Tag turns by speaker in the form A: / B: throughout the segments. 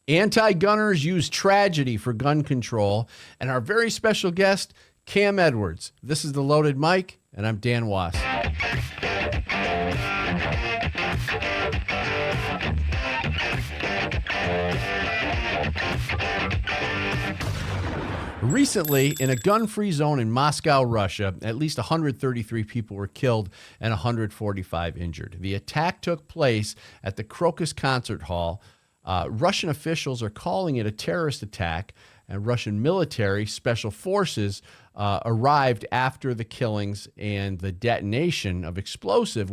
A: Anti-gunners use tragedy for gun control, and our very special guest, Cam Edwards. This is The Loaded Mic, and I'm Dan Was. Recently, in a gun-free zone in Moscow, Russia, at least 133 people were killed and 145 injured. The attack took place at the Crocus Concert Hall. Russian officials are calling it a terrorist attack, and Russian military special forces arrived after the killings and the detonation of explosives,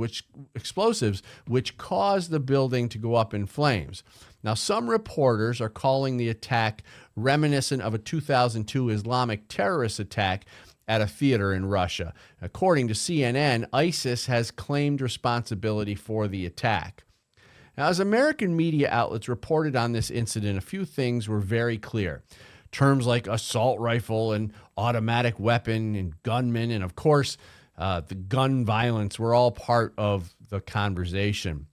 A: which caused the building to go up in flames. Now, some reporters are calling the attack reminiscent of a 2002 Islamic terrorist attack at a theater in Russia. According to CNN, ISIS has claimed responsibility for the attack. Now, as American media outlets reported on this incident, a few things were very clear. Terms like assault rifle and automatic weapon and gunman, and of course, the gun violence were all part of the conversation.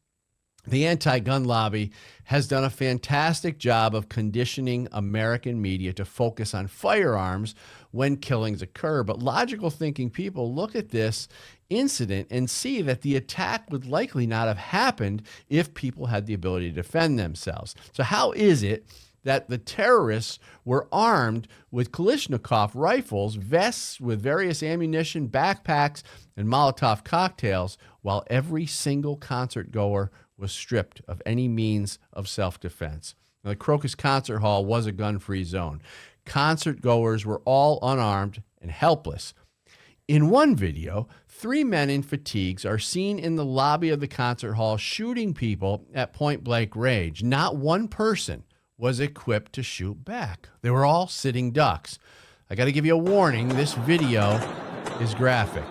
A: The anti-gun lobby has done a fantastic job of conditioning American media to focus on firearms when killings occur. But logical thinking people look at this incident and see that the attack would likely not have happened if people had the ability to defend themselves. So how is it that the terrorists were armed with Kalashnikov rifles, vests with various ammunition, backpacks, and Molotov cocktails, while every single concert goer was stripped of any means of self-defense? Now, the Crocus Concert Hall was a gun-free zone. Concert goers were all unarmed and helpless. In one video, 3 men in fatigues are seen in the lobby of the concert hall shooting people at point-blank range. Not one person was equipped to shoot back. They were all sitting ducks. I got to give you a warning, this video is graphic.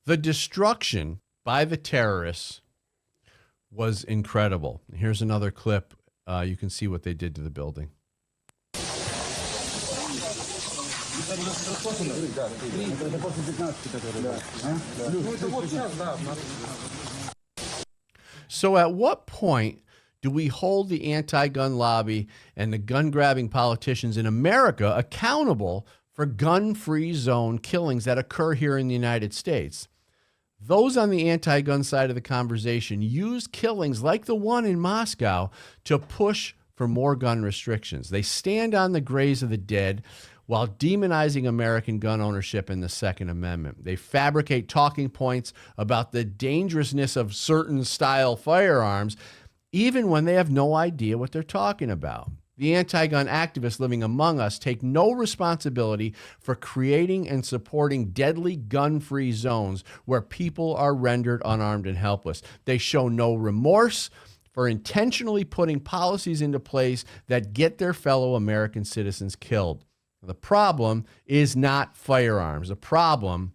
A: The destruction by the terrorists was incredible. Here's another clip. You can see what they did to the building. So at what point do we hold the anti-gun lobby and the gun-grabbing politicians in America accountable for gun-free zone killings that occur here in the United States? Those on the anti-gun side of the conversation use killings like the one in Moscow to push for more gun restrictions. They stand on the graves of the dead while demonizing American gun ownership and the Second Amendment. They fabricate talking points about the dangerousness of certain style firearms, even when they have no idea what they're talking about. The anti-gun activists living among us take no responsibility for creating and supporting deadly gun-free zones where people are rendered unarmed and helpless. They show no remorse for intentionally putting policies into place that get their fellow American citizens killed. The problem is not firearms. The problem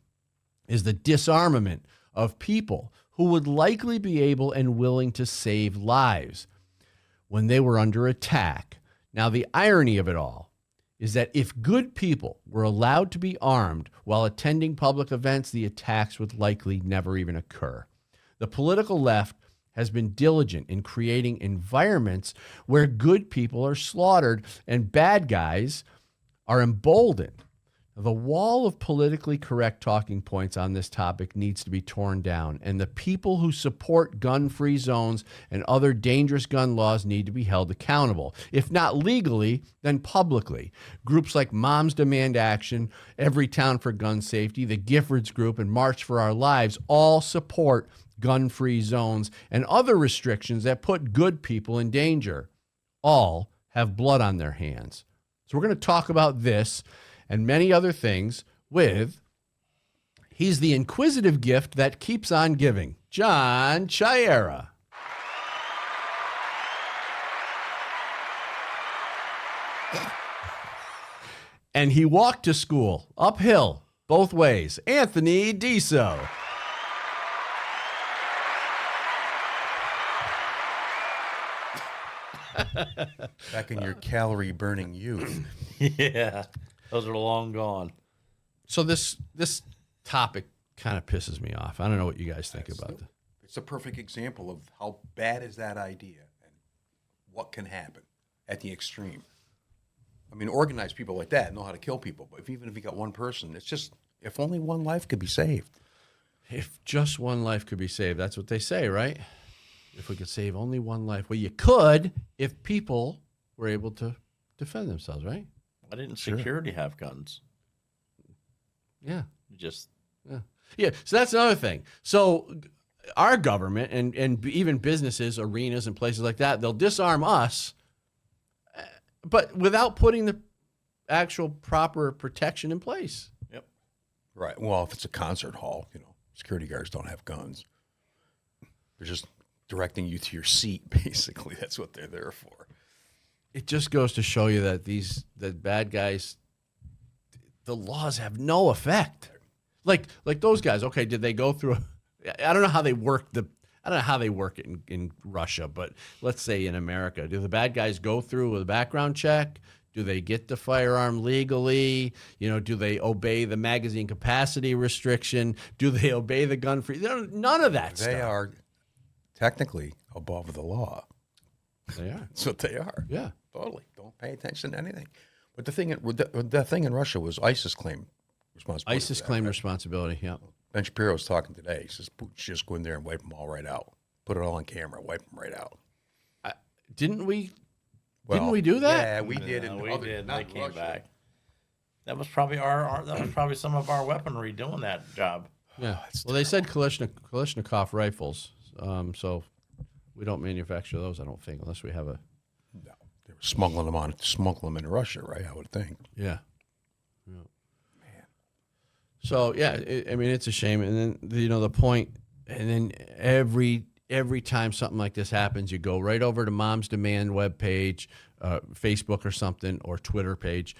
A: is the disarmament of people who would likely be able and willing to save lives when they were under attack. Now, the irony of it all is that if good people were allowed to be armed while attending public events, the attacks would likely never even occur. The political left has been diligent in creating environments where good people are slaughtered and bad guys are emboldened. The wall of politically correct talking points on this topic needs to be torn down, and the people who support gun-free zones and other dangerous gun laws need to be held accountable. If not legally, then publicly. Groups like Moms Demand Action, Everytown for Gun Safety, the Giffords Group, and March for Our Lives all support gun-free zones and other restrictions that put good people in danger. All have blood on their hands. So we're going to talk about this and many other things with, he's the inquisitive gift that keeps on giving, John Chiara. And he walked to school, uphill, both ways, Anthony Diso.
B: Back in your calorie-burning youth.
C: Yeah, those are long gone.
A: So this topic kind of pisses me off. I don't know what you guys think about this.
B: It's a perfect example of how bad is that idea and what can happen at the extreme. I mean, organized people like that know how to kill people, but even if you got one person, it's just, if only one life could be saved.
A: If just one life could be saved, that's what they say, right? If we could save only one life. Well, you could if people were able to defend themselves, right?
C: Why didn't security have guns?
A: Yeah.
C: Just
A: Yeah. So that's another thing. So our government and even businesses, arenas and places like that, they'll disarm us, but without putting the actual proper protection in place.
C: Yep.
B: Right. Well, if it's a concert hall, security guards don't have guns. They're just directing you to your seat, basically. That's what they're there for.
A: It just goes to show you that the bad guys, the laws have no effect. Like those guys. Okay, did they go through? I don't know how they work it in Russia, but let's say in America, do the bad guys go through a background check? Do they get the firearm legally? Do they obey the magazine capacity restriction? Do they obey the gun free? None of that stuff.
B: They are technically above the law.
A: They are.
B: That's what they are.
A: Yeah.
B: Totally. Don't pay attention to anything. But the thing in Russia was ISIS claimed responsibility.
A: ISIS claimed responsibility, yeah.
B: Ben Shapiro was talking today. He says, Putin should just go in there and wipe them all right out. Put it all on camera, wipe them right out.
A: Didn't we do that?
B: Yeah, we did.
C: We did. They came back. That was probably that was probably some of our weaponry doing that job.
A: Yeah. Well, they said Kalashnikov rifles, so we don't manufacture those, I don't think, unless we have a.
B: No, they were smuggling them into Russia, right? I would think.
A: Yeah. So yeah, it's a shame, and then the point, and then every time something like this happens, you go right over to Mom's Demand webpage, Facebook or something, or Twitter page,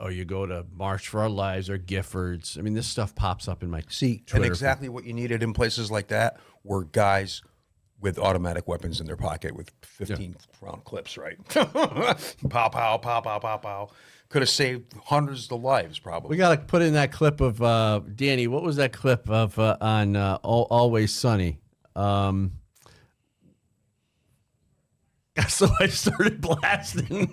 A: or you go to March for Our Lives or Giffords. I mean, this stuff pops up in my
B: Twitter. And exactly what you needed in places like that were guys with automatic weapons in their pocket with 15-round clips, right? Pow, pow, pow, pow, pow, pow. Could have saved hundreds of lives, probably.
A: We got to put in that clip of Danny. What was that clip of on Always Sunny? So I started blasting.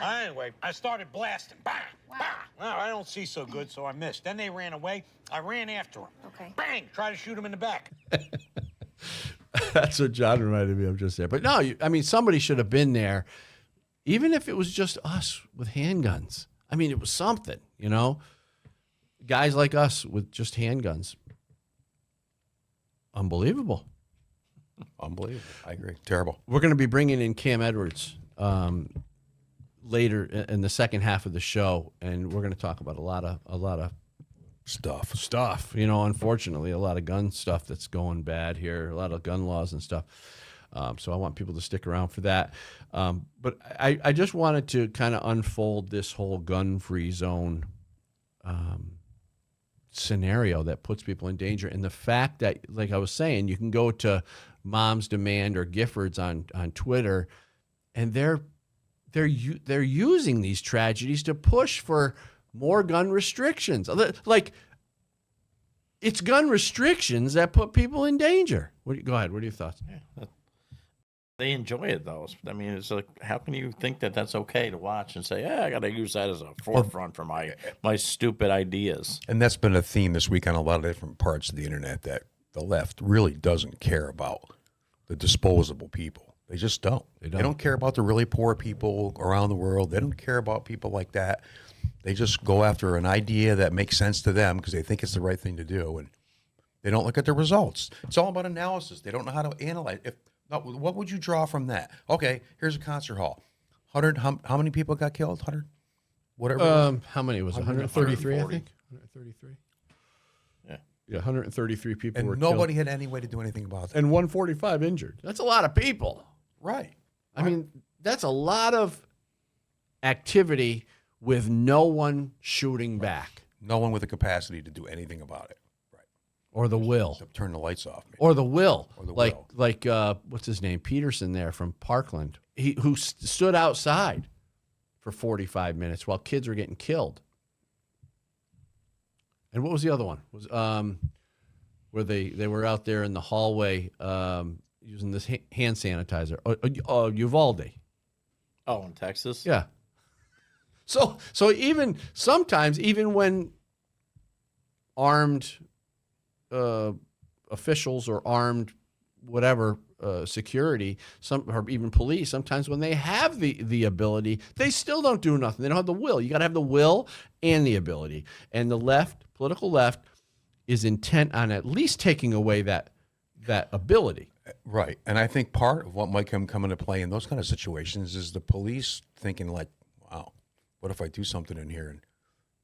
D: Anyway, I started blasting. Bang! Wow. Bang! Well, I don't see so good, so I missed. Then they ran away. I ran after them.
E: Okay.
D: Bang! Try to shoot him in the back.
A: That's what John reminded me of just there. But no, somebody should have been there, even if it was just us with handguns. I mean, it was something, Guys like us with just handguns. Unbelievable.
B: Unbelievable. I agree. Terrible.
A: We're going to be bringing in Cam Edwards later in the second half of the show, and we're going to talk about a lot of stuff. Unfortunately, a lot of gun stuff that's going bad here, a lot of gun laws and stuff. So I want people to stick around for that. But I just wanted to kind of unfold this whole gun-free zone scenario that puts people in danger, and the fact that, like I was saying, you can go to Mom's Demand or Giffords on Twitter, and they're using these tragedies to push for more gun restrictions. Like, it's gun restrictions that put people in danger. Go ahead. What are your thoughts?
C: Yeah, they enjoy it, though. I mean, it's like, how can you think that that's okay to watch and say, I got to use that as a forefront for my stupid ideas?
B: And that's been a theme this week on a lot of different parts of the internet, that the left really doesn't care about the disposable people. They just don't. They don't care about the really poor people around the world. They don't care about people like that. They just go after an idea that makes sense to them because they think it's the right thing to do, and they don't look at the results. It's all about analysis. They don't know how to analyze. What would you draw from that? Okay, here's a concert hall. 100. How many people got killed? 100. Whatever.
A: How many was it? 133, I think. 133.
C: Yeah.
A: Yeah, 133 people
B: and
A: were
B: nobody
A: killed.
B: had any way to do anything about that.
A: And 145 injured. That's a lot of people.
B: Right.
A: I mean, that's a lot of activity with no one shooting back.
B: No one with the capacity to do anything about it. Right.
A: Or the will.
B: Turn the lights off. Maybe.
A: Or the will.
B: Or the
A: like,
B: will.
A: Like, what's his name? Peterson there from Parkland. Who stood outside for 45 minutes while kids were getting killed. And what was the other one? Was where they were out there in the hallway using this hand sanitizer. Uvalde.
C: Oh, in Texas?
A: Yeah. So even sometimes, even when armed officials or armed whatever security, or even police, sometimes when they have the ability, they still don't do nothing. They don't have the will. You got to have the will and the ability. And the left, political left, is intent on at least taking away that ability.
B: Right. And I think part of what might come into play in those kind of situations is the police thinking like, wow, what if I do something in here and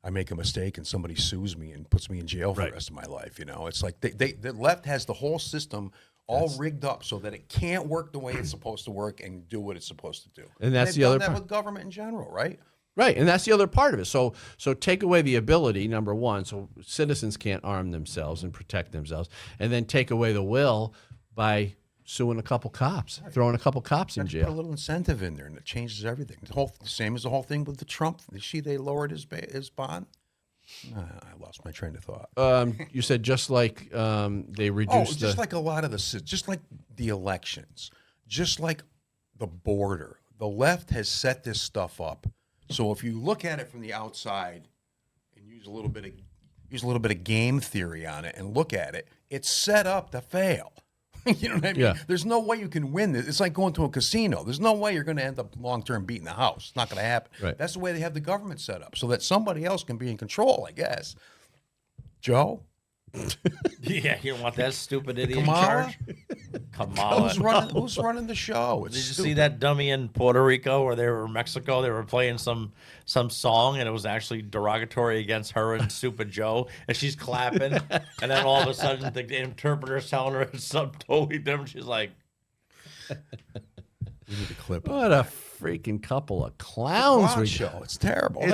B: I make a mistake and somebody sues me and puts me in jail for the rest of my life? You know, it's like the left has the whole system all rigged up so that it can't work the way it's supposed to work and do what it's supposed to do.
A: And that's the
B: they've
A: other
B: done that
A: part.
B: with government in general, right?
A: Right, and that's the other part of it. So take away the ability, number one, so citizens can't arm themselves and protect themselves, and then take away the will by suing a couple cops, throwing a couple cops in
B: Put a
A: jail.
B: little incentive in there, and it changes everything. Same as the whole thing with the Trump. You see, they lowered his bond. I lost my train of thought.
A: You said just like they reduced
B: just like a lot of just like the elections, just like the border. The left has set this stuff up. So if you look at it from the outside and use a little bit of game theory on it and look at it, it's set up to fail. You know what I mean?
A: Yeah.
B: There's no way you can win this. It's like going to a casino. There's no way you're going to end up long-term beating the house. It's not going to happen.
A: Right.
B: That's the way they have the government set up, so that somebody else can be in control, I guess. Joe?
C: Yeah, you want that stupid idiot in
B: Kamala?
C: charge? Kamala.
B: Who's running the show? It's
C: Did you
B: stupid.
C: see that dummy in Puerto Rico or they were in Mexico? They were playing some song and it was actually derogatory against her and Stupid Joe, and she's clapping, and then all of a sudden the interpreter's telling her it's something totally different. She's like,
B: We need to clip it.
A: what a freaking couple of clowns
B: Clown
A: we
B: show.
A: got.
B: It's terrible.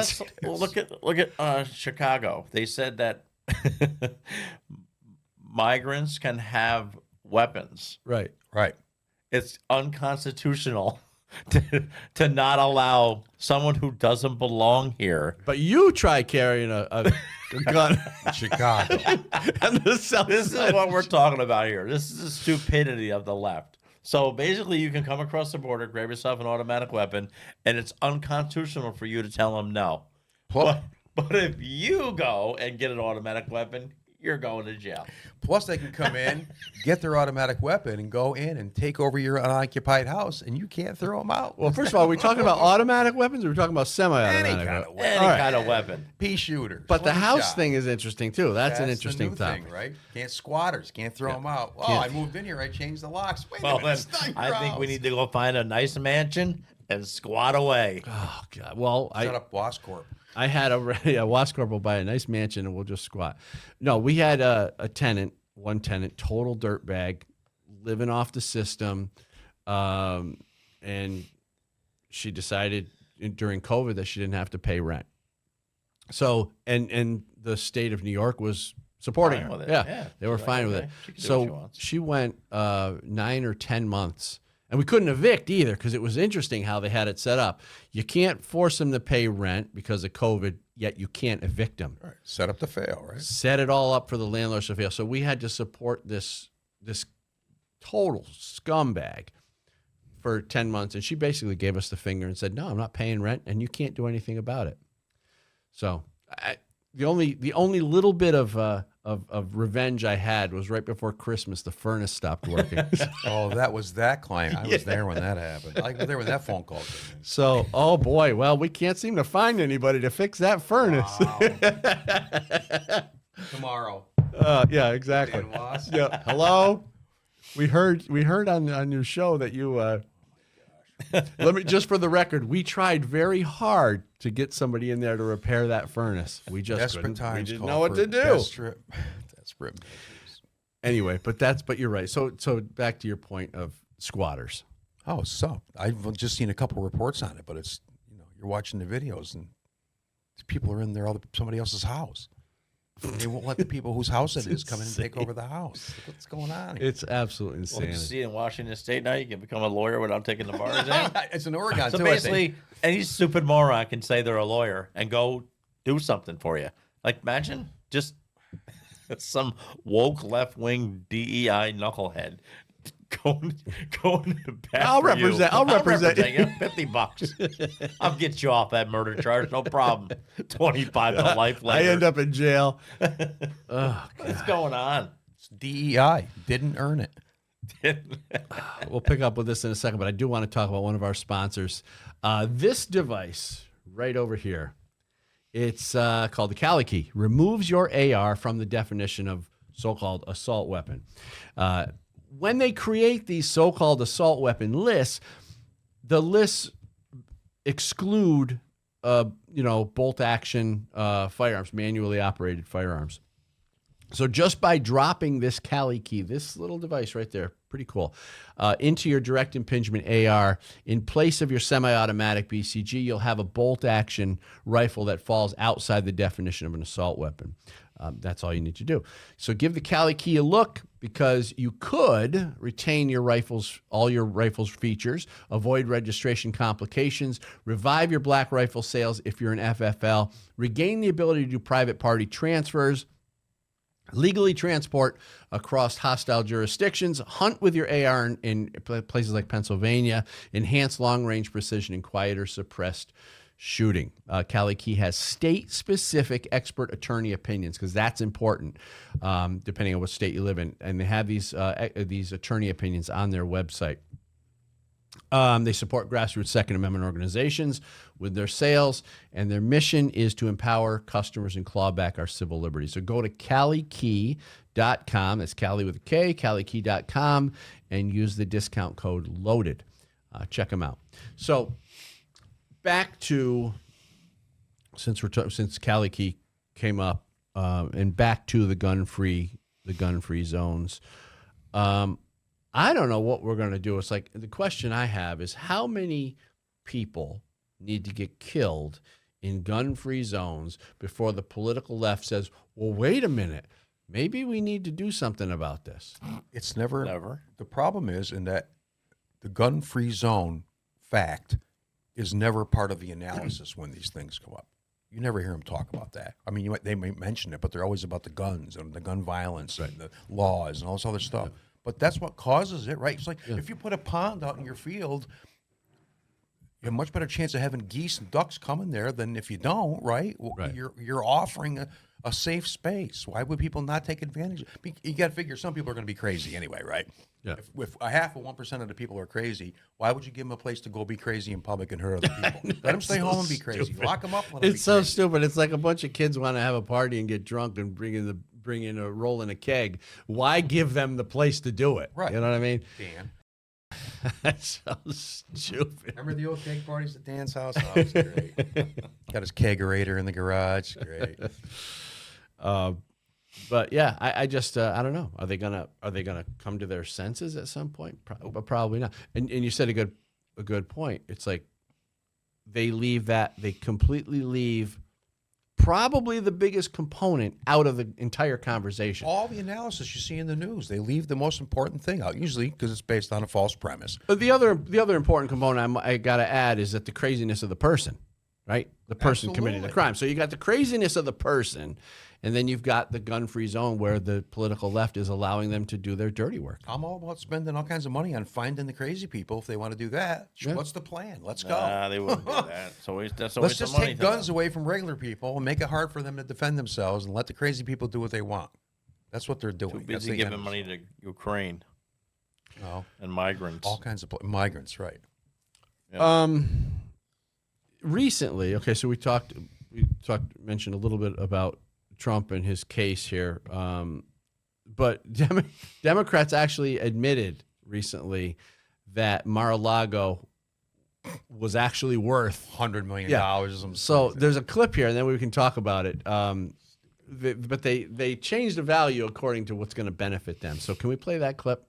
C: look at Chicago. They said that migrants can have weapons.
A: Right.
B: Right.
C: It's unconstitutional to not allow someone who doesn't belong here.
A: But you try carrying a gun
B: Chicago.
A: on the south
C: This
A: side.
C: is what we're talking about here. This is the stupidity of the left. So basically, you can come across the border, grab yourself an automatic weapon, and it's unconstitutional for you to tell them no. But if you go and get an automatic weapon, you're going to jail.
B: Plus, they can come in, get their automatic weapon, and go in and take over your unoccupied house, and you can't throw them out.
A: Well, first of all, are we talking about automatic weapons or are we talking about semi-automatic?
B: Any kind of weapon.
C: Any
A: All right.
C: kind of weapon.
B: Pea shooters.
A: But the house
B: slingshot.
A: thing is interesting too. That's an
B: the
A: interesting
B: new
A: topic.
B: thing, right? Can't squatters. Can't throw them out. Oh,
A: Can't.
B: I moved in here. I changed the locks. Wait a
C: Well,
B: minute.
C: then
B: It's not your
C: I think we
B: house.
C: need to go find a nice mansion and squat away.
A: Oh God. Well,
B: Shut up, WosCorp.
A: I had already WosCorp will buy a nice mansion and we'll just squat. No, we had a tenant, one tenant, total dirtbag, living off the system, and she decided during COVID that she didn't have to pay rent. So, and the state of New York was supporting
C: Fine
A: her.
C: with it.
A: Yeah,
C: Yeah.
A: they were
C: She's
A: fine
C: like,
A: with
C: okay,
A: it.
C: she can do what she
A: So
C: wants.
A: she went 9 or 10 months. And we couldn't evict either because it was interesting how they had it set up. You can't force them to pay rent because of COVID, yet you can't evict them.
B: All right. Set up to fail, right?
A: Set it all up for the landlords to fail. So we had to support this total scumbag for 10 months. And she basically gave us the finger and said, no, I'm not paying rent and you can't do anything about it. So the only little bit of revenge I had was right before Christmas. The furnace stopped working.
B: Oh, that was that client. I was there when that happened. I was there when that phone call came in.
A: So, oh boy, well, we can't seem to find anybody to fix that furnace.
B: Tomorrow.
A: Yeah, exactly.
B: danwos.
A: Yeah. Hello. We heard on your show that you. Let me just for the record, we tried very hard to get somebody in there to repair that furnace. We just
B: Desperate
A: couldn't. We
B: times.
A: didn't
B: call
A: know what
B: for
A: to do.
B: Desperate measures.
A: Anyway, but you're right. So back to your point of squatters.
B: Oh, so I've just seen a couple reports on it, but it's you're watching the videos and people are in there somebody else's house. They won't let the people whose house it is come in and take over the house. What's going on here?
A: It's absolutely
C: Well,
A: insane.
C: you see in Washington State now, you can become a lawyer without taking the bar exam.
B: It's in Oregon,
C: So
B: too, I
C: basically,
B: think.
C: any stupid moron can say they're a lawyer and go do something for you. Like, imagine just some woke left-wing DEI knucklehead going back.
A: I'll represent
C: you. $50. I'll get you off that murder charge, no problem. 25 to life
A: I
C: later.
A: end up in jail. Oh,
C: What's going on?
B: It's DEI. Didn't earn it.
A: We'll pick up with this in a second, but I do want to talk about one of our sponsors. This device right over here, it's called the Cali Key. Removes your AR from the definition of so-called assault weapon. When they create these so-called assault weapon lists, the lists exclude, bolt action firearms, manually operated firearms. So just by dropping this Cali Key, this little device right there, pretty cool, into your direct impingement AR, in place of your semi-automatic BCG, you'll have a bolt-action rifle that falls outside the definition of an assault weapon. That's all you need to do. So give the Cali Key a look, because you could retain your rifles, all your rifles features, avoid registration complications, revive your black rifle sales if you're an FFL, regain the ability to do private party transfers, legally transport across hostile jurisdictions, hunt with your AR in places like Pennsylvania, enhance long-range precision and quieter suppressed shooting. Cali Key has state-specific expert attorney opinions, because that's important, depending on what state you live in. And they have these attorney opinions on their website. They support grassroots Second Amendment organizations with their sales, and their mission is to empower customers and claw back our civil liberties. So go to CaliKey.com, that's Cali with a K, CaliKey.com, and use the discount code LOADED. Check them out. So back to, since Cali Key came up, and back to the gun-free zones. I don't know what we're going to do. It's like, the question I have is, how many people need to get killed in gun-free zones before the political left says, well, wait a minute, maybe we need to do something about this?
B: It's never. The problem is in that the gun-free zone fact is never part of the analysis when these things come up. You never hear them talk about that. I mean, they may mention it, but they're always about the guns and the gun violence and the laws and all this other stuff. Yeah. But that's what causes it, right? It's like, if you put a pond out in your field, you have a much better chance of having geese and ducks coming there than if you don't, right?
A: Right.
B: You're offering a safe space. Why would people not take advantage? You got to figure some people are going to be crazy anyway, right?
A: Yeah.
B: If a half of 1% of the people are crazy, why would you give them a place to go be crazy in public and hurt other people? Let them stay home and be crazy.
A: Stupid.
B: Lock them up. Let them
A: It's so stupid. It's like a bunch of kids want to have a party and get drunk and bring in a roll in a keg. Why give them the place to do it?
B: Right.
A: You know what I mean?
B: Dan.
A: That's so stupid.
B: Remember the old keg parties at Dan's house? Oh, it was great. Got his kegerator in the garage. Great.
A: But yeah, I just I don't know. Are they gonna come to their senses at some point? Probably not. And you said a good point. It's like they completely leave probably the biggest component out of the entire conversation.
B: All the analysis you see in the news, they leave the most important thing out, usually because it's based on a false premise.
A: But the other important component I got to add is that the craziness of the person, right? The person committing the crime. So you got the craziness of the person, and then you've got the gun-free zone where the political left is allowing them to do their dirty work.
B: I'm all about spending all kinds of money on finding the crazy people if they want to do that.
A: Yeah.
B: What's the plan? Let's go.
C: Nah, they wouldn't do that. That's a
B: Let's
C: waste
B: just
C: of money
B: take
C: to
B: guns
C: them.
B: away from regular people and make it hard for them to defend themselves and let the crazy people do what they want. That's what they're doing.
C: Too
B: That's
C: busy
B: the
C: giving
B: end.
C: money to Ukraine
B: No,
C: and migrants.
B: all kinds of migrants, right?
A: Recently, okay, so we mentioned a little bit about Trump and his case here, but Democrats actually admitted recently that Mar-a-Lago was actually worth
B: $100 million.
A: Yeah. So there's a clip here, and then we can talk about it. But they changed the value according to what's going to benefit them. So can we play that clip?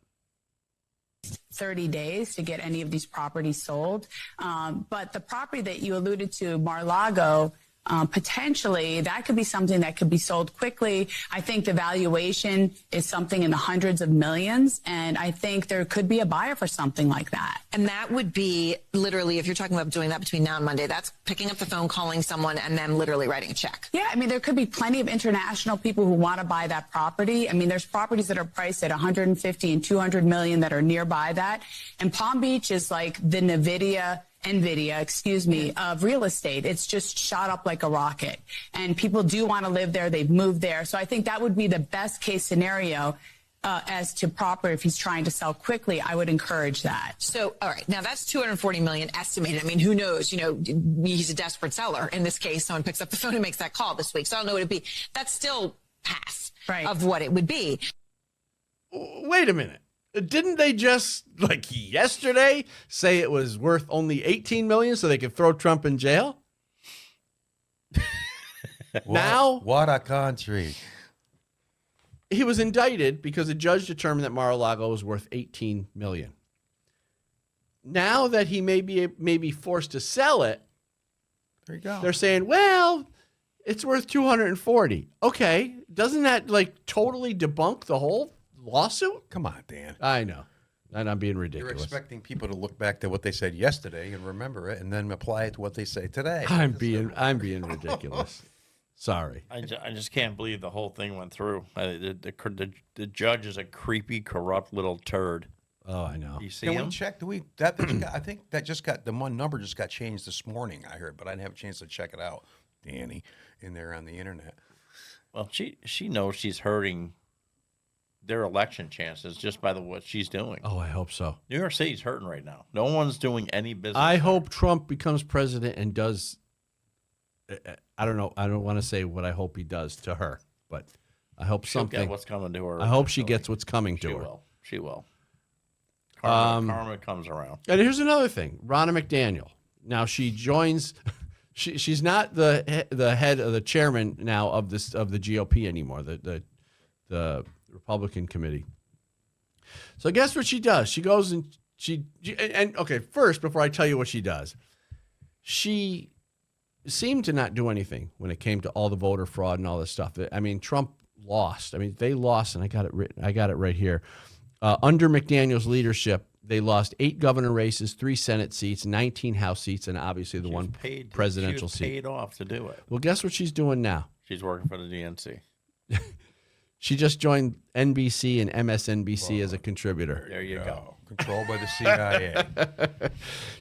E: 30 days to get any of these properties sold. But the property that you alluded to, Mar-a-Lago, potentially that could be something that could be sold quickly. I think the valuation is something in the hundreds of millions, and I think there could be a buyer for something like that.
F: And that would be literally, if you're talking about doing that between now and Monday, that's picking up the phone, calling someone, and then literally writing a check.
E: Yeah, I mean, there could be plenty of international people who want to buy that property. I mean, there's properties that are priced at 150 and 200 million that are nearby that. And Palm Beach is like the NVIDIA, of real estate. It's just shot up like a rocket. And people do want to live there. They've moved there. So I think that would be the best case scenario as to property. If he's trying to sell quickly, I would encourage that.
F: So, all right, now that's 240 million estimated. I mean, who knows? You know, he's a desperate seller. In this case, someone picks up the phone and makes that call this week. So I don't know what it'd be. That's still half of what it would be.
A: Wait a minute. Didn't they just, like yesterday, say it was worth only 18 million so they could throw Trump in jail? Now?
B: What a country.
A: He was indicted because a judge determined that Mar-a-Lago was worth 18 million. Now that he may be forced to sell it,
B: there you go.
A: They're saying, well, it's worth 240. Okay, doesn't that like totally debunk the whole lawsuit?
B: Come on, Dan.
A: I know. And I'm being ridiculous.
B: You're expecting people to look back to what they said yesterday and remember it and then apply it to what they say today.
A: I'm being ridiculous. Sorry.
C: I just can't believe the whole thing went through. The judge is a creepy, corrupt little turd.
A: Oh, I know.
C: You see
B: Can
C: him?
B: we check? I think that just got, the one number just got changed this morning, I heard, but I didn't have a chance to check it out, Danny, in there on the internet.
C: Well, she knows she's hurting their election chances just by what she's doing.
A: Oh, I hope so.
C: New York City's hurting right now. No one's doing any business.
A: I hope Trump becomes president and does, I don't know. I don't want to say what I hope he does to her, but I hope
C: She'll
A: something.
C: get what's coming to her.
A: I hope she gets what's coming to her.
C: She will. Karma comes around.
A: And here's another thing. Ronna McDaniel. Now she joins. She's not the head of the chairman now of the GOP anymore. The Republican committee. So guess what she does? She goes and okay, first, before I tell you what she does, she seemed to not do anything when it came to all the voter fraud and all this stuff. I mean, Trump lost. I mean, they lost, and I got it right here. Under McDaniel's leadership, they lost 8 governor races, 3 Senate seats, 19 House seats, and obviously the one presidential seat.
C: She was paid off to do it.
A: Well, guess what she's doing now?
C: She's working for the DNC.
A: She just joined NBC and MSNBC as a contributor.
C: There you go.
B: Controlled by the CIA.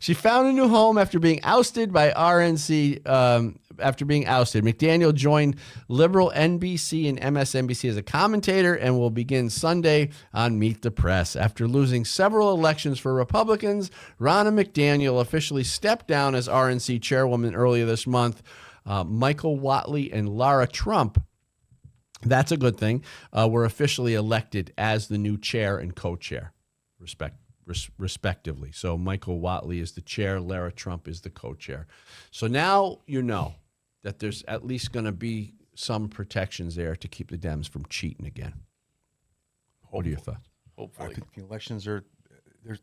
A: She found a new home after being ousted by RNC. McDaniel joined liberal NBC and MSNBC as a commentator and will begin Sunday on Meet the Press. After losing several elections for Republicans, Ronna McDaniel officially stepped down as RNC chairwoman earlier this month. Michael Whatley and Lara Trump, that's a good thing, were officially elected as the new chair and co-chair, respectively. So Michael Whatley is the chair, Lara Trump is the co-chair. So now you know that there's at least going to be some protections there to keep the Dems from cheating again. What are your thoughts?
C: Hopefully.
B: I think the elections are, there's,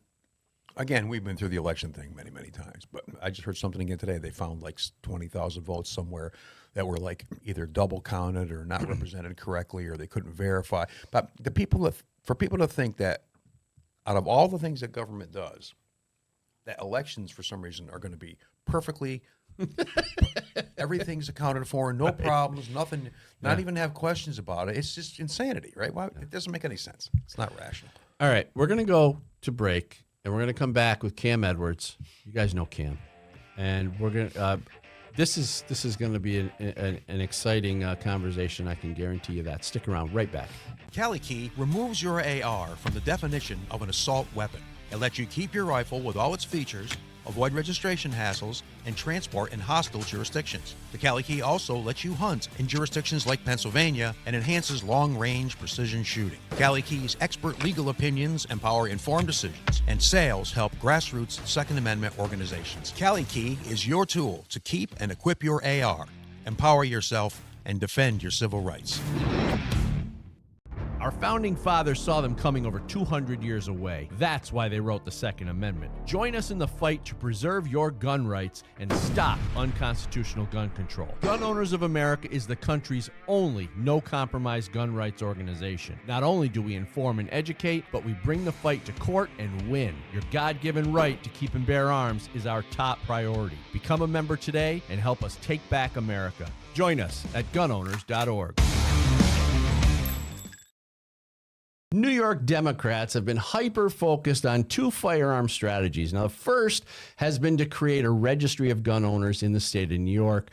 B: again, we've been through the election thing many, many times, but I just heard something again today. They found like 20,000 votes somewhere that were like either double counted or not represented correctly, or they couldn't verify. But for people to think that out of all the things that government does, that elections for some reason are going to be perfectly, everything's accounted for, no problems, nothing, not even have questions about it. It's just insanity, right? Well, it doesn't make any sense. It's not rational. All
A: right, we're going to go to break, and we're going to come back with Cam Edwards. You guys know Cam. And we're going to... This is going to be an exciting conversation. I can guarantee you that. Stick around. Right back.
G: Cali Key removes your AR from the definition of an assault weapon. It lets you keep your rifle with all its features, avoid registration hassles, and transport in hostile jurisdictions. The Cali Key also lets you hunt in jurisdictions like Pennsylvania and enhances long-range precision shooting. Cali Key's expert legal opinions empower informed decisions, and sales help grassroots Second Amendment organizations. Cali Key is your tool to keep and equip your AR, empower yourself, and defend your civil rights.
A: Our founding fathers saw them coming over 200 years away. That's why they wrote the Second Amendment. Join us in the fight to preserve your gun rights and stop unconstitutional gun control. Gun Owners of America is the country's only no-compromise gun rights organization. Not only do we inform and educate, but we bring the fight to court and win. Your God-given right to keep and bear arms is our top priority. Become a member today and help us take back America. Join us at gunowners.org. New York Democrats have been hyper-focused on two firearm strategies. Now, the first has been to create a registry of gun owners in the state of New York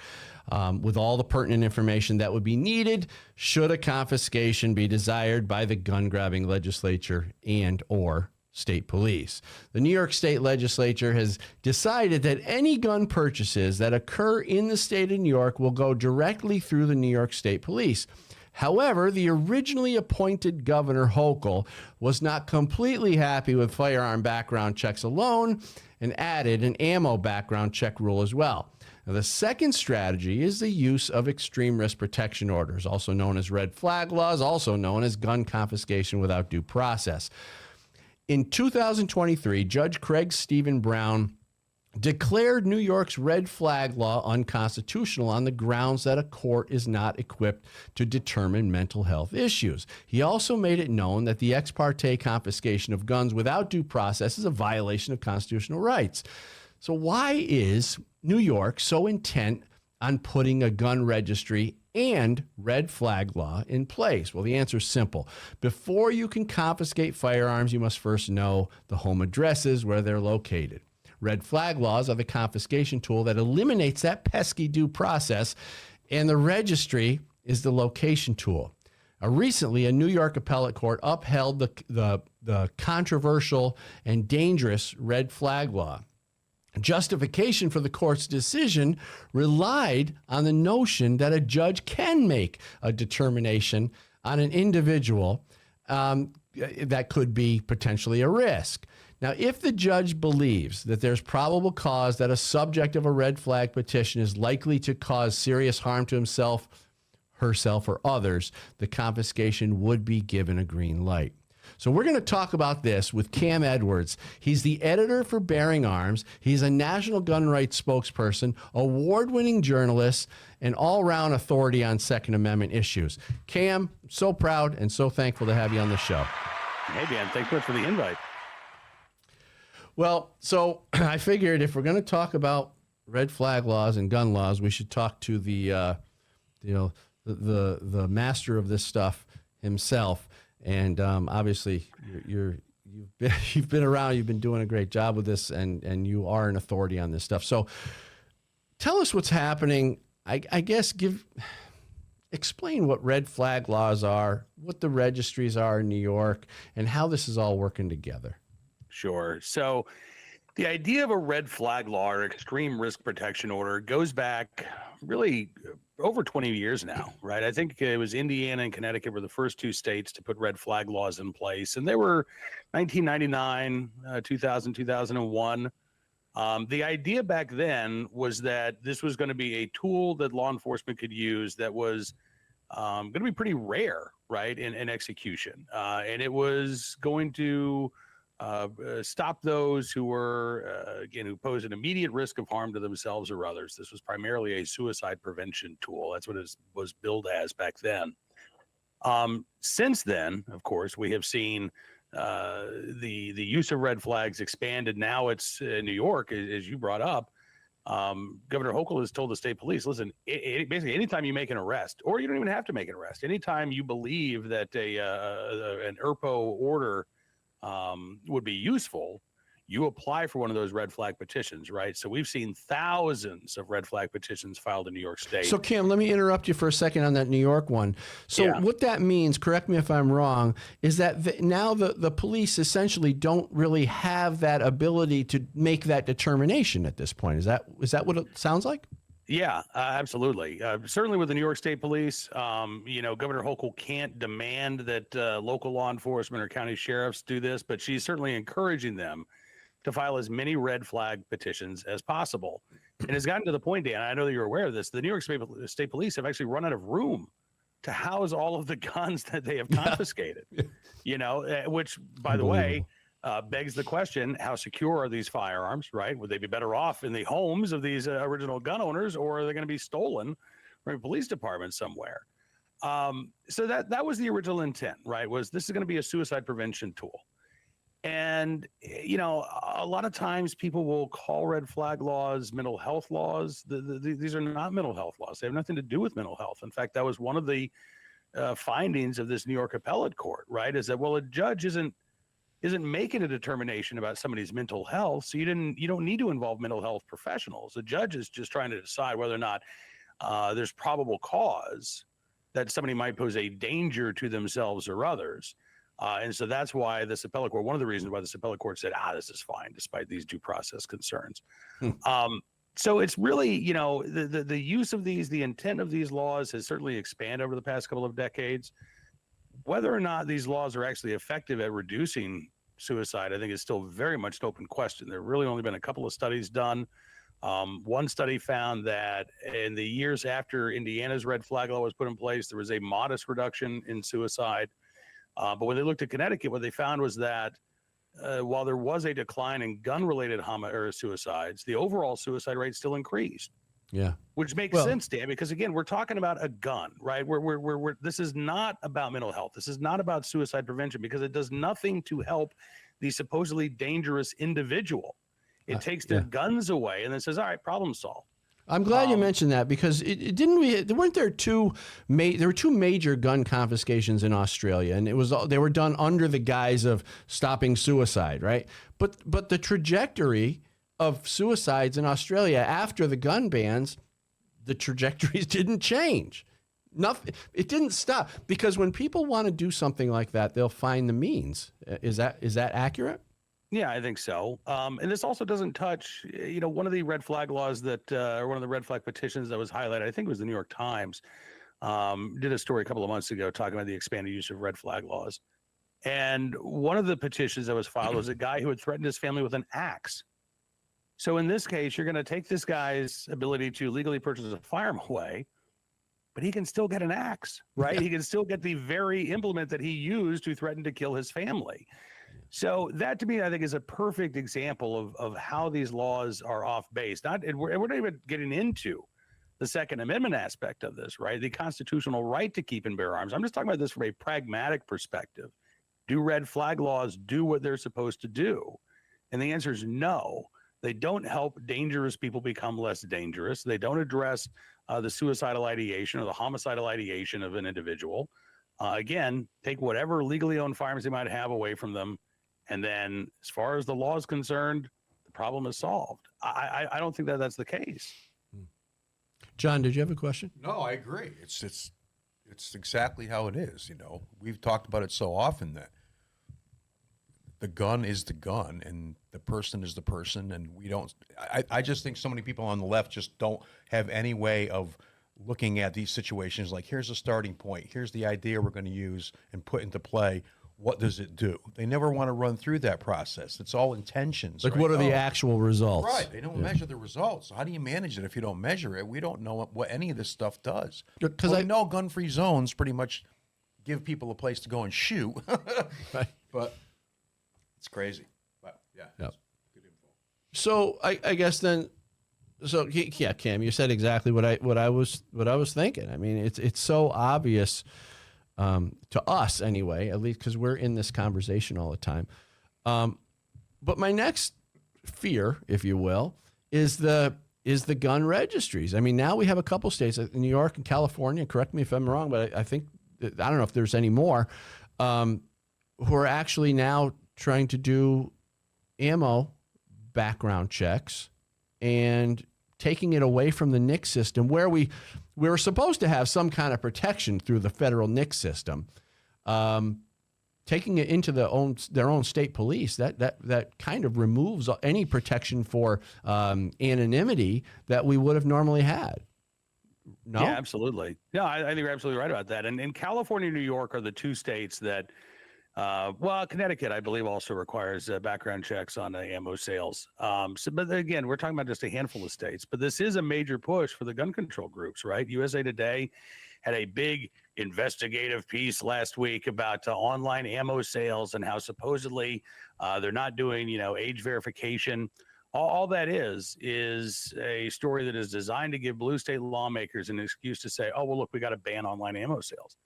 A: with all the pertinent information that would be needed should a confiscation be desired by the gun-grabbing legislature and or state police. The New York State Legislature has decided that any gun purchases that occur in the state of New York will go directly through the New York State Police. However, the originally appointed Governor Hochul was not completely happy with firearm background checks alone and added an ammo background check rule as well. Now, the second strategy is the use of extreme risk protection orders, also known as red flag laws, also known as gun confiscation without due process. In 2023, Judge Craig Stephen Brown declared New York's red flag law unconstitutional on the grounds that a court is not equipped to determine mental health issues. He also made it known that the ex parte confiscation of guns without due process is a violation of constitutional rights. So why is New York so intent on putting a gun registry and red flag law in place? Well, the answer is simple. Before you can confiscate firearms, you must first know the home addresses where they're located. Red flag laws are the confiscation tool that eliminates that pesky due process, and the registry is the location tool. Recently, a New York appellate court upheld the controversial and dangerous red flag law. Justification for the court's decision relied on the notion that a judge can make a determination on an individual that could be potentially a risk. Now, if the judge believes that there's probable cause that a subject of a red flag petition is likely to cause serious harm to himself, herself, or others, the confiscation would be given a green light. So we're going to talk about this with Cam Edwards. He's the editor for Bearing Arms. He's a national gun rights spokesperson, award-winning journalist, and all-around authority on Second Amendment issues. Cam, so proud and so thankful to have you on the show.
H: Hey, Dan, thanks much for the invite.
A: Well, so I figured if we're going to talk about red flag laws and gun laws, we should talk to the master of this stuff himself. And obviously, you've been around, you've been doing a great job with this, and you are an authority on this stuff. So, tell us what's happening. I guess explain what red flag laws are, what the registries are in New York, and how this is all working together.
H: Sure. So the idea of a red flag law or extreme risk protection order goes back really over 20 years now, right? I think it was Indiana and Connecticut were the first two states to put red flag laws in place. And they were 1999, 2000, 2001. The idea back then was that this was going to be a tool that law enforcement could use that was going to be pretty rare, right, in execution. And it was going to stop those who were, who pose an immediate risk of harm to themselves or others. This was primarily a suicide prevention tool. That's what it was billed as back then. Since then, of course, we have seen the use of red flags expanded. Now it's in New York, as you brought up. Governor Hochul has told the state police, listen, basically anytime you make an arrest, or you don't even have to make an arrest, anytime you believe that an ERPO order would be useful, you apply for one of those red flag petitions, right? So we've seen thousands of red flag petitions filed in New York State.
A: So Cam, let me interrupt you for a second on that New York one. So what that means, correct me if I'm wrong, is that now the police essentially don't really have that ability to make that determination at this point. Is that what it sounds like?
H: Yeah, absolutely. Certainly with the New York State Police, Governor Hochul can't demand that local law enforcement or county sheriffs do this, but she's certainly encouraging them to file as many red flag petitions as possible. And it's gotten to the point, Dan, I know that you're aware of this, the New York State Police have actually run out of room to house all of the guns that they have confiscated. You know, which, by the way, begs the question: how secure are these firearms? Right? Would they be better off in the homes of these original gun owners, or are they going to be stolen from a police department somewhere? So that was the original intent, right? Was this is going to be a suicide prevention tool. And, you know, a lot of times people will call red flag laws mental health laws. These are not mental health laws. They have nothing to do with mental health. In fact, that was one of the findings of this New York appellate court, right? Is that, well, a judge isn't making a determination about somebody's mental health. So you don't need to involve mental health professionals. The judge is just trying to decide whether or not there's probable cause that somebody might pose a danger to themselves or others. And so that's why this appellate court, one of the reasons why this appellate court said, this is fine, despite these due process concerns. So it's really, you know, the use of these, the intent of these laws has certainly expanded over the past couple of decades. Whether or not these laws are actually effective at reducing suicide, I think is still very much an open question. There have really only been a couple of studies done. One study found that in the years after Indiana's red flag law was put in place, there was a modest reduction in suicide. But when they looked at Connecticut, what they found was that while there was a decline in gun-related suicides, the overall suicide rate still increased.
A: Yeah,
H: which makes sense, Dan, because again, we're talking about a gun, right? This is not about mental health. This is not about suicide prevention, because it does nothing to help the supposedly dangerous individual. It takes their guns away and then says, "All right, problem solved."
A: I'm glad you mentioned that, because weren't there two major gun confiscations in Australia, and they were done under the guise of stopping suicide, right? But the trajectory of suicides in Australia after the gun bans, the trajectories didn't change. Nothing. It didn't stop, because when people want to do something like that, they'll find the means. Is that accurate?
H: Yeah, I think so. And this also doesn't touch, you know, one of the red flag laws that, or one of the red flag petitions that was highlighted, I think it was the New York Times, did a story a couple of months ago talking about the expanded use of red flag laws. And one of the petitions that was filed was a guy who had threatened his family with an axe. So in this case, you're going to take this guy's ability to legally purchase a firearm away, but he can still get an axe, right? He can still get the very implement that he used to threaten to kill his family. So that, to me, I think, is a perfect example of how these laws are off base. We're not even getting into the Second Amendment aspect of this, right? The constitutional right to keep and bear arms. I'm just talking about this from a pragmatic perspective. Do red flag laws do what they're supposed to do? And the answer is no. They don't help dangerous people become less dangerous. They don't address the suicidal ideation or the homicidal ideation of an individual. Again, take whatever legally owned firearms they might have away from them. And then as far as the law is concerned, the problem is solved. I don't think that's the case.
A: John, did you have a question?
B: No, I agree. It's exactly how it is. You know, we've talked about it so often that the gun is the gun and the person is the person. And I just think so many people on the left just don't have any way of looking at these situations like, here's a starting point. Here's the idea we're going to use and put into play. What does it do? They never want to run through that process. It's all intentions.
A: Like, right? What are the actual results?
B: Right. They don't measure the results. So how do you manage it if you don't measure it? We don't know what any of this stuff does. Because I know gun-free zones pretty much give people a place to go and shoot.
A: Right.
B: But it's crazy. But yeah. Good info.
A: So I guess then, yeah, Cam, you said exactly what I was thinking. I mean, it's so obvious. To us anyway, at least because we're in this conversation all the time. But my next fear, if you will, is the gun registries. I mean, now we have a couple states, New York and California, correct me if I'm wrong, but I think, I don't know if there's any more, who are actually now trying to do ammo background checks and taking it away from the NICS system, where we were supposed to have some kind of protection through the federal NICS system, taking it into their own state police. That kind of removes any protection for anonymity that we would have normally had. No?
H: Yeah, absolutely. No, I think you're absolutely right about that. And California and New York are the two states that, well, Connecticut, I believe, also requires background checks on ammo sales. But again, we're talking about just a handful of states. But this is a major push for the gun control groups, right? USA Today had a big investigative piece last week about online ammo sales and how supposedly they're not doing, age verification. All that is a story that is designed to give blue state lawmakers an excuse to say, oh, well, look, we got to ban online ammo sales.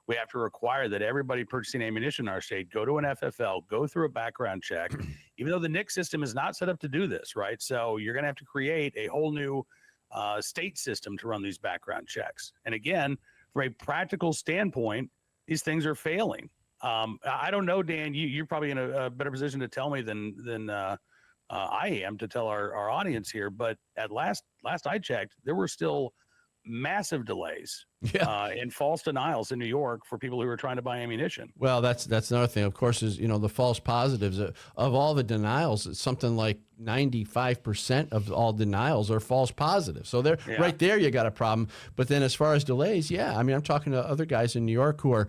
H: We have to require that everybody purchasing ammunition in our state go to an FFL, go through a background check, even though the NIC system is not set up to do this, right? So you're going to have to create a whole new state system to run these background checks. And again, from a practical standpoint, these things are failing. I don't know, Dan, you're probably in a better position to tell me than I am to tell our audience here, but at last I checked, there were still massive delays and false denials in New York for people who were trying to buy ammunition.
A: Well, that's another thing, of course, is, the false positives of all the denials. It's something like 95% of all denials are false positives. So right there, you got a problem. But then as far as delays, I'm talking to other guys in New York who are,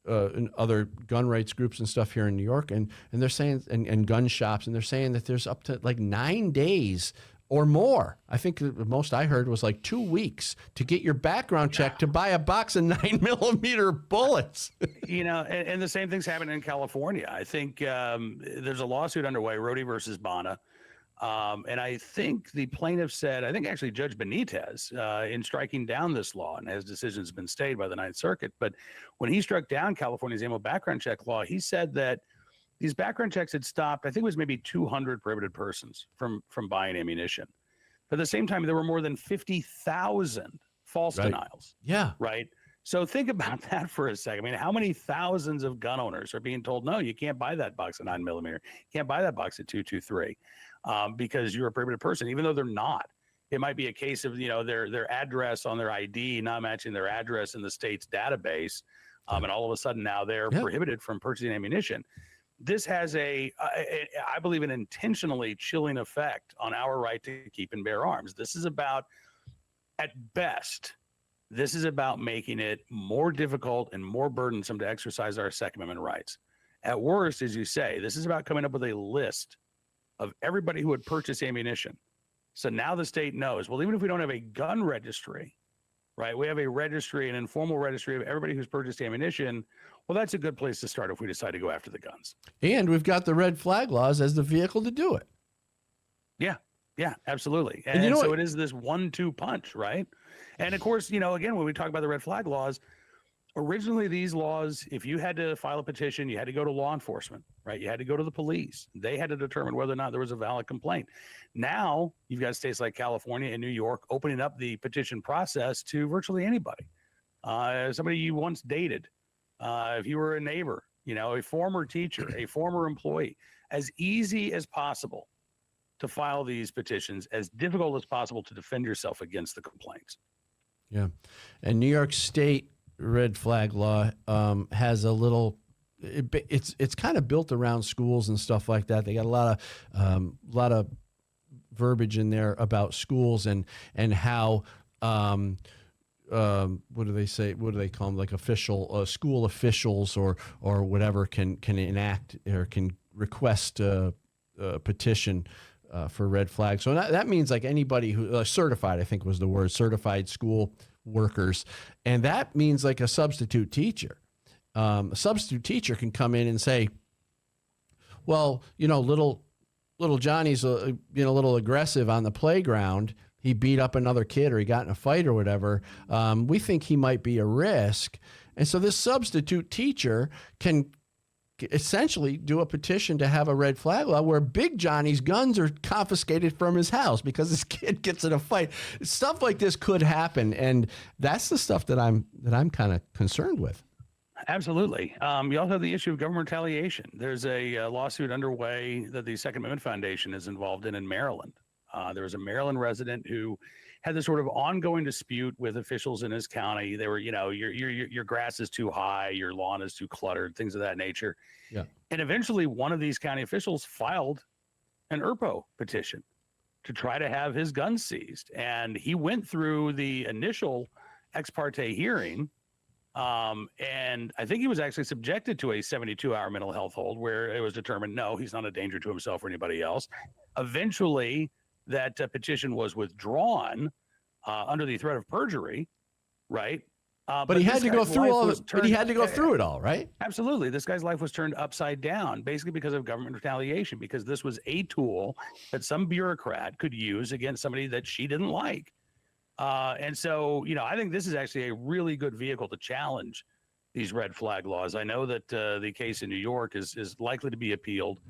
A: in other gun rights groups and stuff here in New York, and they're saying, and gun shops, and they're saying that there's up to like 9 days or more. I think the most I heard was like 2 weeks to get your background check to buy a box of 9mm bullets.
H: And the same thing's happening in California. I think there's a lawsuit underway, Rody versus Bonna. And I think the plaintiff said, I think actually Judge Benitez, in striking down this law, and his decision has been stayed by the Ninth Circuit, but when he struck down California's ammo background check law, he said that these background checks had stopped, I think it was maybe 200 prohibited persons from buying ammunition. But at the same time, there were more than 50,000 false denials.
A: Yeah.
H: Right? So think about that for a second. I mean, how many thousands of gun owners are being told, no, you can't buy that box of 9mm. You can't buy that box of 223 because you're a prohibited person, even though they're not. It might be a case of, their address on their ID not matching their address in the state's database. And all of a sudden now they're prohibited from purchasing ammunition. This has I believe, an intentionally chilling effect on our right to keep and bear arms. This is about, at best, this is about making it more difficult and more burdensome to exercise our Second Amendment rights. At worst, as you say, this is about coming up with a list of everybody who would purchase ammunition. So now the state knows, well, even if we don't have a gun registry, right, we have a registry, an informal registry of everybody who's purchased ammunition. Well, that's a good place to start if we decide to go after the guns.
A: And we've got the red flag laws as the vehicle to do it.
H: Yeah, absolutely. And so it is this 1-2 punch, right? And of course, again, when we talk about the red flag laws, originally these laws, if you had to file a petition, you had to go to law enforcement, right? You had to go to the police. They had to determine whether or not there was a valid complaint. Now you've got states like California and New York opening up the petition process to virtually anybody. Somebody you once dated, if you were a neighbor, a former teacher, a former employee, as easy as possible to file these petitions, as difficult as possible to defend yourself against the complaints.
A: Yeah. And New York State red flag law has a little, it's kind of built around schools and stuff like that. They got a lot of verbiage in there about schools and how, what do they say? What do they call them? Like official school officials or whatever can enact or can request a petition for red flag. So that means like anybody who certified, I think was the word, certified school workers. And that means like a substitute teacher. A substitute teacher can come in and say, well, little Johnny's a little aggressive on the playground. He beat up another kid or he got in a fight or whatever. We think he might be a risk. And so this substitute teacher can essentially do a petition to have a red flag law where Big Johnny's guns are confiscated from his house because this kid gets in a fight. Stuff like this could happen. And that's the stuff that I'm kind of concerned with.
H: Absolutely. You also have the issue of government retaliation. There's a lawsuit underway that the Second Amendment Foundation is involved in Maryland. There was a Maryland resident who had this sort of ongoing dispute with officials in his county. They were, your grass is too high, your lawn is too cluttered, things of that nature.
A: Yeah.
H: And eventually one of these county officials filed an ERPO petition to try to have his guns seized. And he went through the initial ex parte hearing. And I think he was actually subjected to a 72-hour mental health hold where it was determined, no, he's not a danger to himself or anybody else. Eventually, that petition was withdrawn under the threat of perjury, right?
A: But he had to go through all. But he had to go
H: through
A: through it all, right?
H: Absolutely. This guy's life was turned upside down, basically because of government retaliation, because this was a tool that some bureaucrat could use against somebody that she didn't like. And so, I think this is actually a really good vehicle to challenge these red flag laws. I know that the case in New York is likely to be appealed.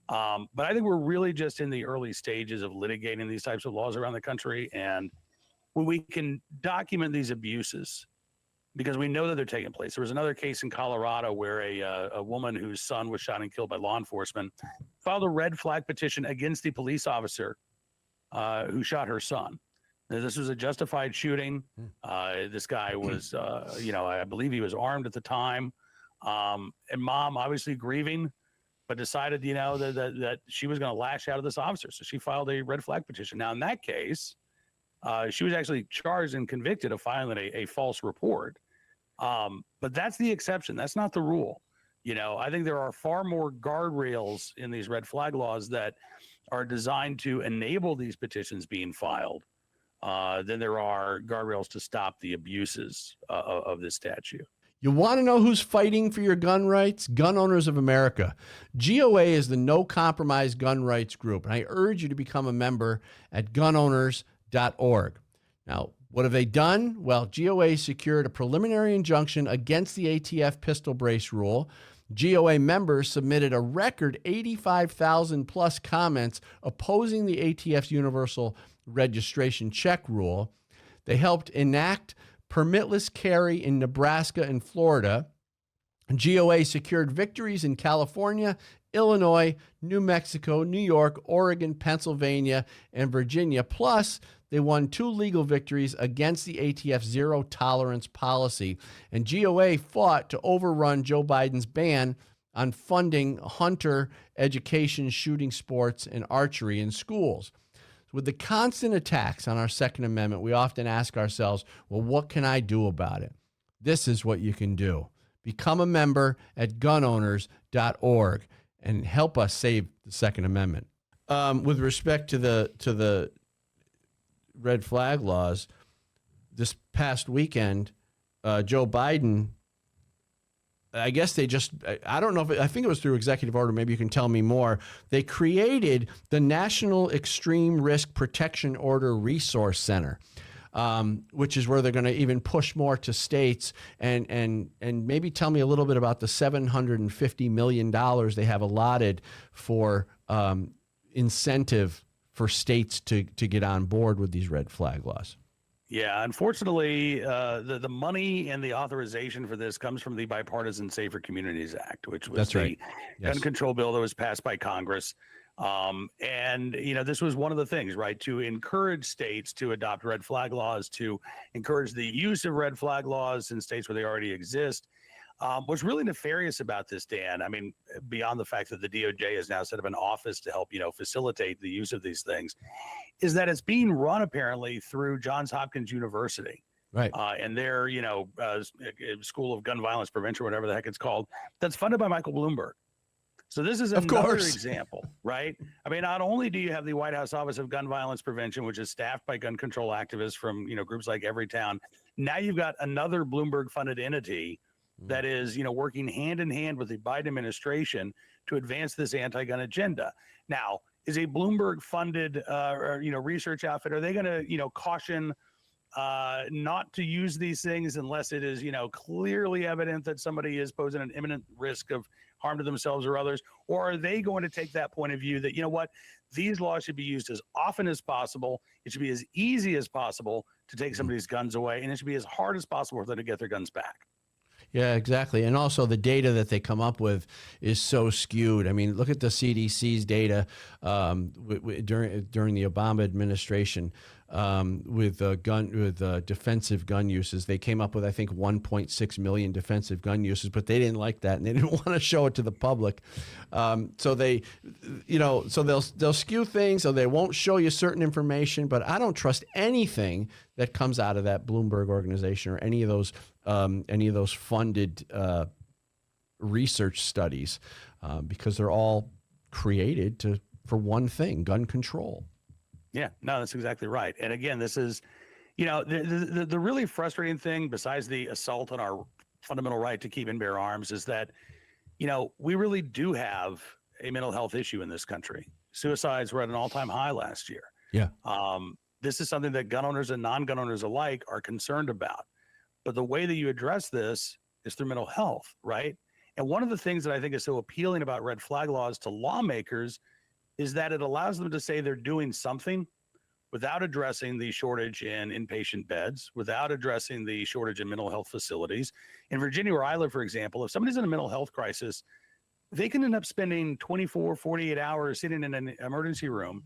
H: But I think we're really just in the early stages of litigating these types of laws around the country. And when we can document these abuses, because we know that they're taking place. There was another case in Colorado where a woman whose son was shot and killed by law enforcement filed a red flag petition against the police officer who shot her son. Now, this was a justified shooting. This guy was, I believe he was armed at the time. And mom, obviously grieving, but decided, that she was going to lash out at this officer. So she filed a red flag petition. Now, in that case, she was actually charged and convicted of filing a false report. But that's the exception. That's not the rule. I think there are far more guardrails in these red flag laws that are designed to enable these petitions being filed than there are guardrails to stop the abuses of this statute.
A: You want to know who's fighting for your gun rights? Gun Owners of America. GOA is the no compromise gun rights group, and I urge you to become a member at gunowners.org. Now, what have they done? Well, GOA secured a preliminary injunction against the ATF pistol brace rule. GOA members submitted a record 85,000 plus comments opposing the ATF's universal registration check rule. They helped enact permitless carry in Nebraska and Florida. GOA secured victories in California, Illinois, New Mexico, New York, Oregon, Pennsylvania, and Virginia. Plus, they won 2 legal victories against the ATF's zero tolerance policy. And GOA fought to overrun Joe Biden's ban on funding hunter education, shooting sports, and archery in schools. With the constant attacks on our Second Amendment, we often ask ourselves, well, what can I do about it? This is what you can do. Become a member at gunowners.org and help us save the Second Amendment. With respect to the red flag laws, this past weekend, Joe Biden, I guess they just, I don't know if I think it was through executive order. Maybe you can tell me more. They created the National Extreme Risk Protection Order Resource Center, which is where they're going to even push more to states and maybe tell me a little bit about the $750 million they have allotted for incentive for states to get on board with these red flag laws.
H: Yeah, unfortunately, the money and the authorization for this comes from the Bipartisan Safer Communities Act, which was the gun control bill that was passed by Congress. And, this was one of the things, right, to encourage states to adopt red flag laws, to encourage the use of red flag laws in states where they already exist. What's really nefarious about this, Dan, I mean, beyond the fact that the DOJ has now set up an office to help, facilitate the use of these things, is that it's being run apparently through Johns Hopkins University.
A: Right.
H: And their, School of Gun Violence Prevention, whatever the heck it's called, that's funded by Michael Bloomberg. So this is another example, right? I mean, not only do you have the White House Office of Gun Violence Prevention, which is staffed by gun control activists from, groups like Everytown, now you've got another Bloomberg-funded entity that is, working hand in hand with the Biden administration to advance this anti-gun agenda. Now, is a Bloomberg-funded, research outfit, are they going to, caution not to use these things unless it is, clearly evident that somebody is posing an imminent risk of harm to themselves or others? Or are they going to take that point of view that, these laws should be used as often as possible. It should be as easy as possible to take somebody's guns away, and it should be as hard as possible for them to get their guns back.
A: Yeah, exactly. And also the data that they come up with is so skewed. I mean, look at the CDC's data during the Obama administration with defensive gun uses. They came up with, I think, 1.6 million defensive gun uses, but they didn't like that and they didn't want to show it to the public. So they, so they'll skew things, so they won't show you certain information. But I don't trust anything that comes out of that Bloomberg organization or any of those funded research studies because they're all created for one thing: gun control.
H: Yeah, no, that's exactly right. And again, this is, You know, the really frustrating thing, besides the assault on our fundamental right to keep and bear arms, is that, you know, we really do have a mental health issue in this country. Suicides were at an all-time high last year.
A: Yeah.
H: This is something that gun owners and non-gun owners alike are concerned about. But the way that you address this is through mental health, right? And one of the things that I think is so appealing about red flag laws to lawmakers is that it allows them to say they're doing something without addressing the shortage in inpatient beds, without addressing the shortage in mental health facilities. In Virginia, where I live, for example, if somebody's in a mental health crisis, they can end up spending 24, 48 hours sitting in an emergency room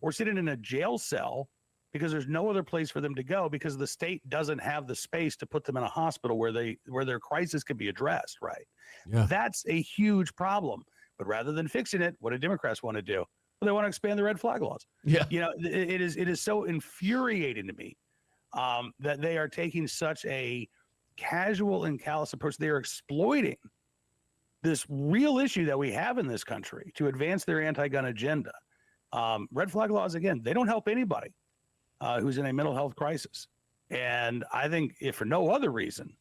H: or sitting in a jail cell because there's no other place for them to go because the state doesn't have the space to put them in a hospital where their crisis can be addressed, right?
A: Yeah.
H: That's a huge problem. But rather than fixing it, what do Democrats want to do? Well, they want to expand the red flag laws.
A: Yeah.
H: You know, it is so infuriating to me that they are taking such a casual and callous approach. They are exploiting this real issue that we have in this country to advance their anti-gun agenda. Red flag laws, again, they don't help anybody who's in a mental health crisis. And I think if for no other reason,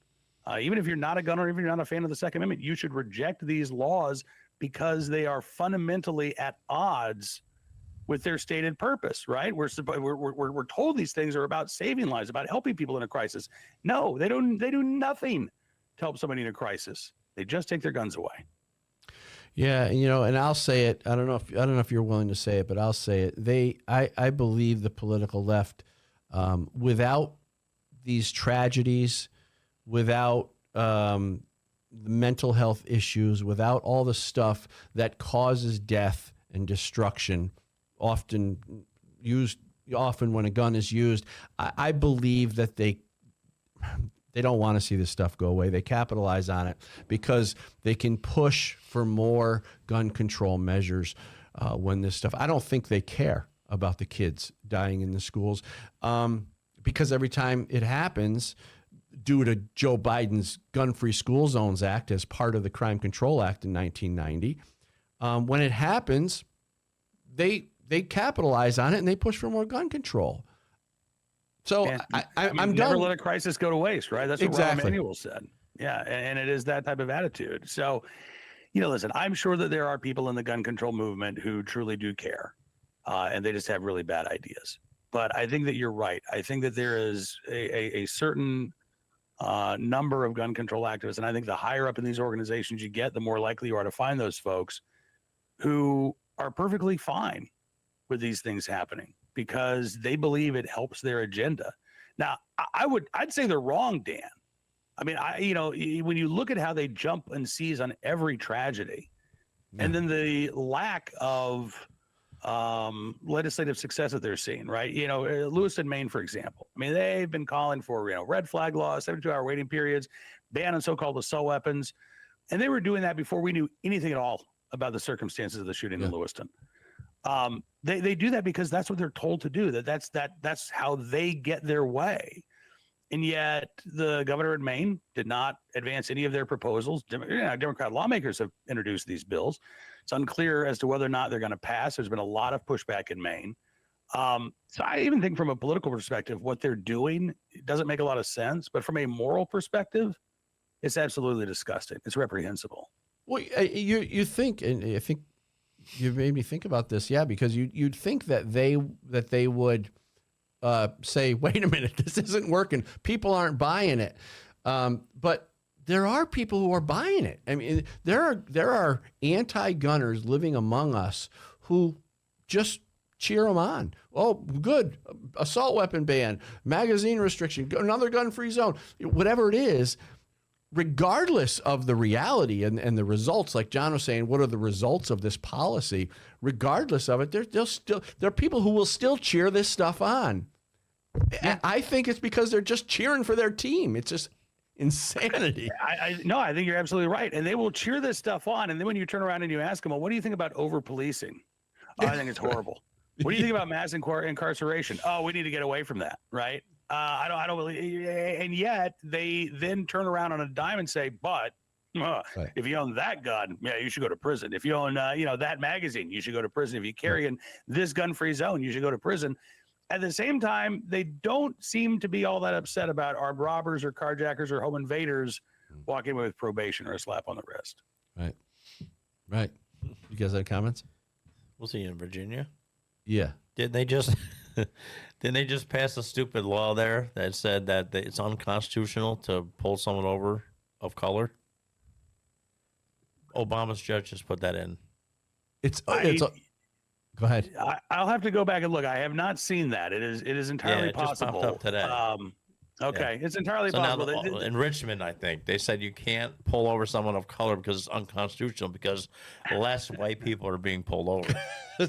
H: even if you're not a gun owner, even if you're not a fan of the Second Amendment, you should reject these laws because they are fundamentally at odds with their stated purpose, right? We're told these things are about saving lives, about helping people in a crisis. No, they do nothing to help somebody in a crisis. They just take their guns away.
A: Yeah, you know, and I'll say it. I don't know if you're willing to say it, but I'll say it. I believe the political left, without these tragedies, without the mental health issues, without all the stuff that causes death and destruction, often when a gun is used, I believe that they don't want to see this stuff go away. They capitalize on it because they can push for more gun control measures when this stuff. I don't think they care about the kids dying in the schools because every time it happens, due to Joe Biden's Gun-Free School Zones Act as part of the Crime Control Act in 1990, when it happens, they capitalize on it and they push for more gun control. So I'm
H: never
A: done.
H: Let a crisis go to waste, right? That's what
A: Exactly.
H: Rahm Emanuel said. Yeah, and it is that type of attitude. So, you know, listen, I'm sure that there are people in the gun control movement who truly do care, and they just have really bad ideas. But I think that you're right. I think that there is a certain number of gun control activists, and I think the higher up in these organizations you get, the more likely you are to find those folks who are perfectly fine with these things happening because they believe it helps their agenda. Now, I'd say they're wrong, Dan. I mean, when you look at how they jump and seize on every tragedy, and then the lack of legislative success that they're seeing, right? You know, Lewiston, Maine, for example. I mean, they've been calling for, red flag laws, 72-hour waiting periods, ban on so-called assault weapons. And they were doing that before we knew anything at all about the circumstances of the shooting in Lewiston. They do that because that's what they're told to do. That's how they get their way. And yet the governor in Maine did not advance any of their proposals. Democrat lawmakers have introduced these bills. It's unclear as to whether or not they're going to pass. There's been a lot of pushback in Maine. So I even think from a political perspective, what they're doing doesn't make a lot of sense. But from a moral perspective, it's absolutely disgusting. It's reprehensible.
A: Well, you think, and I think you made me think about this, because you'd think that they would say, wait a minute, this isn't working. People aren't buying it. But there are people who are buying it. I mean, there are anti-gunners living among us who just cheer them on. Oh, good. Assault weapon ban, magazine restriction, another gun-free zone, whatever it is. Regardless of the reality and the results, like John was saying, what are the results of this policy? Regardless of it, there are people who will still cheer this stuff on. Yeah. I think it's because they're just cheering for their team. It's just insanity.
H: No, I think you're absolutely right. And they will cheer this stuff on. And then when you turn around and you ask them, well, what do you think about over-policing? Oh, I think it's horrible. What do you think about mass incarceration? Oh, we need to get away from that, right? I don't really, and yet they then turn around on a dime and say, but if you own that gun, you should go to prison. If you own, that magazine, you should go to prison. If you carry in this gun-free zone, you should go to prison. At the same time, they don't seem to be all that upset about armed robbers or carjackers or home invaders walking away with probation or a slap on the wrist.
A: Right. Right. You guys have comments?
C: We'll see in Virginia.
A: Yeah.
C: Didn't they just pass a stupid law there that said that it's unconstitutional to pull someone over of color? Obama's judge just put that in.
A: Go ahead.
H: I'll have to go back and look. I have not seen that. It is entirely
C: it just
H: possible.
C: popped up today.
H: Okay, it's entirely
C: So
H: possible.
C: now in Richmond, I think they said you can't pull over someone of color because it's unconstitutional because less white people are being pulled over.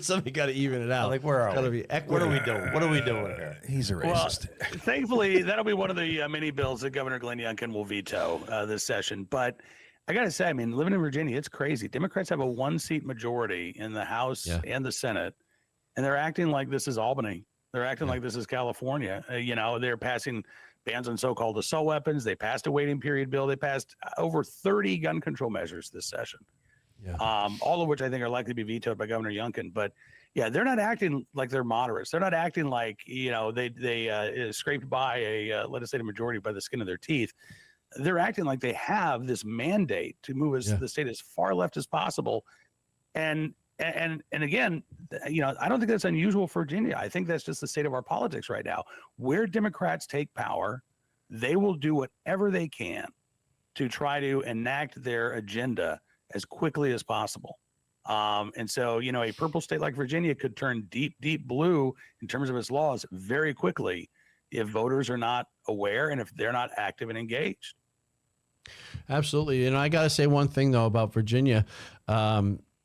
A: Somebody got to even it out.
C: Like, where are
A: Gotta
C: we?
A: be equity.
C: What are we doing? What are we doing here?
B: He's a racist.
H: Well, thankfully, that'll be one of the many bills that Governor Glenn Youngkin will veto this session. But I got to say, I mean, living in Virginia, it's crazy. Democrats have a 1-seat majority in the House and the Senate, and they're acting like this is Albany. They're acting like this is California. They're passing bans on so-called assault weapons. They passed a waiting period bill. They passed over 30 gun control measures this session, all of which I think are likely to be vetoed by Governor Youngkin. But yeah, they're not acting like they're moderates. They're not acting like they scraped by a legislative majority by the skin of their teeth. They're acting like they have this mandate to move the state as far left as possible. And again, I don't think that's unusual for Virginia. I think that's just the state of our politics right now. Where Democrats take power, they will do whatever they can to try to enact their agenda as quickly as possible. And so, a purple state like Virginia could turn deep, deep blue in terms of its laws very quickly if voters are not aware and if they're not active and engaged.
A: Absolutely. And I got to say one thing, though, about Virginia.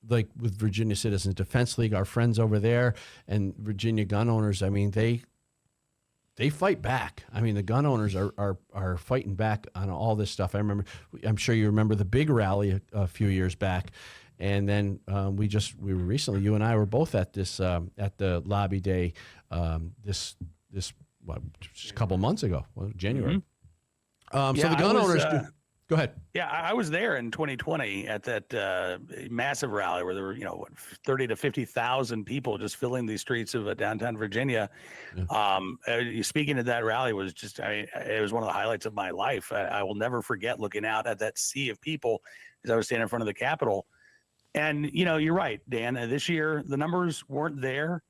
A: Like with Virginia Citizens Defense League, our friends over there, and Virginia gun owners, I mean, they fight back. I mean, the gun owners are fighting back on all this stuff. I'm sure you remember the big rally a few years back. And then we were recently, you and I were both at this, at the lobby day, just a couple months ago, January. So the gun owners, go ahead.
H: Yeah, I was there in 2020 at that massive rally where there were, 30 to 50,000 people just filling the streets of downtown Virginia. Speaking at that rally was it was one of the highlights of my life. I will never forget looking out at that sea of people as I was standing in front of the Capitol. And, you're right, Dan, this year the numbers weren't there.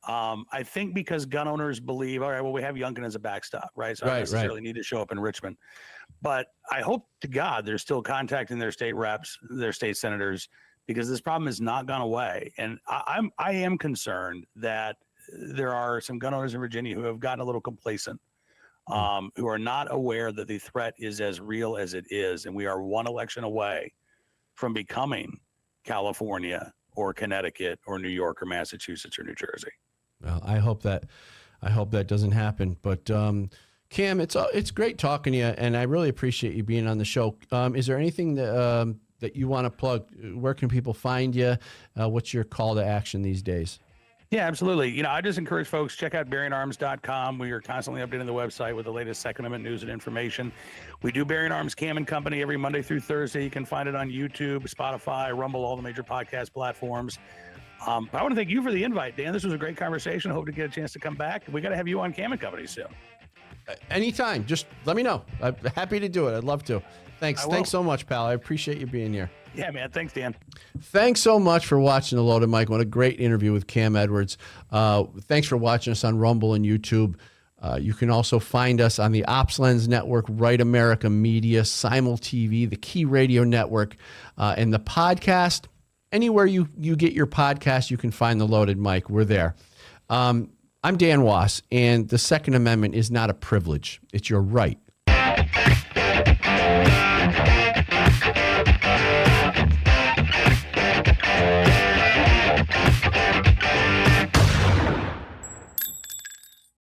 H: I think because gun owners believe, all right, well, we have Youngkin as a backstop, right? So I don't necessarily need to show up in Richmond. But I hope to God they're still contacting their state reps, their state senators, because this problem has not gone away. And I am concerned that there are some gun owners in Virginia who have gotten a little complacent, who are not aware that the threat is as real as it is. And we are one election away from becoming California or Connecticut or New York or Massachusetts or New Jersey.
A: Well, I hope that doesn't happen. But Cam, it's great talking to you, and I really appreciate you being on the show. Is there anything that you want to plug? Where can people find you? What's your call to action these days?
H: Yeah, absolutely. I just encourage folks, check out bearingarms.com. We are constantly updating the website with the latest Second Amendment news and information. We do Bearing Arms Cam and Company every Monday through Thursday. You can find it on YouTube, Spotify, Rumble, all the major podcast platforms. I want to thank you for the invite, Dan. This was a great conversation. I hope to get a chance to come back. We got to have you on Cam and Company soon.
A: Anytime. Just let me know. I'm happy to do it. I'd love to. Thanks. Thanks so much, pal. I appreciate you being here.
H: Yeah, man. Thanks, Dan.
A: Thanks so much for watching The Loaded Mic. What a great interview with Cam Edwards. Thanks for watching us on Rumble and YouTube. You can also find us on the Ops Lens Network, Right America Media, Simul TV, the Key Radio Network, and the podcast. Anywhere you get your podcast, you can find The Loaded Mic. We're there. I'm Dan Woss, and the Second Amendment is not a privilege. It's your right.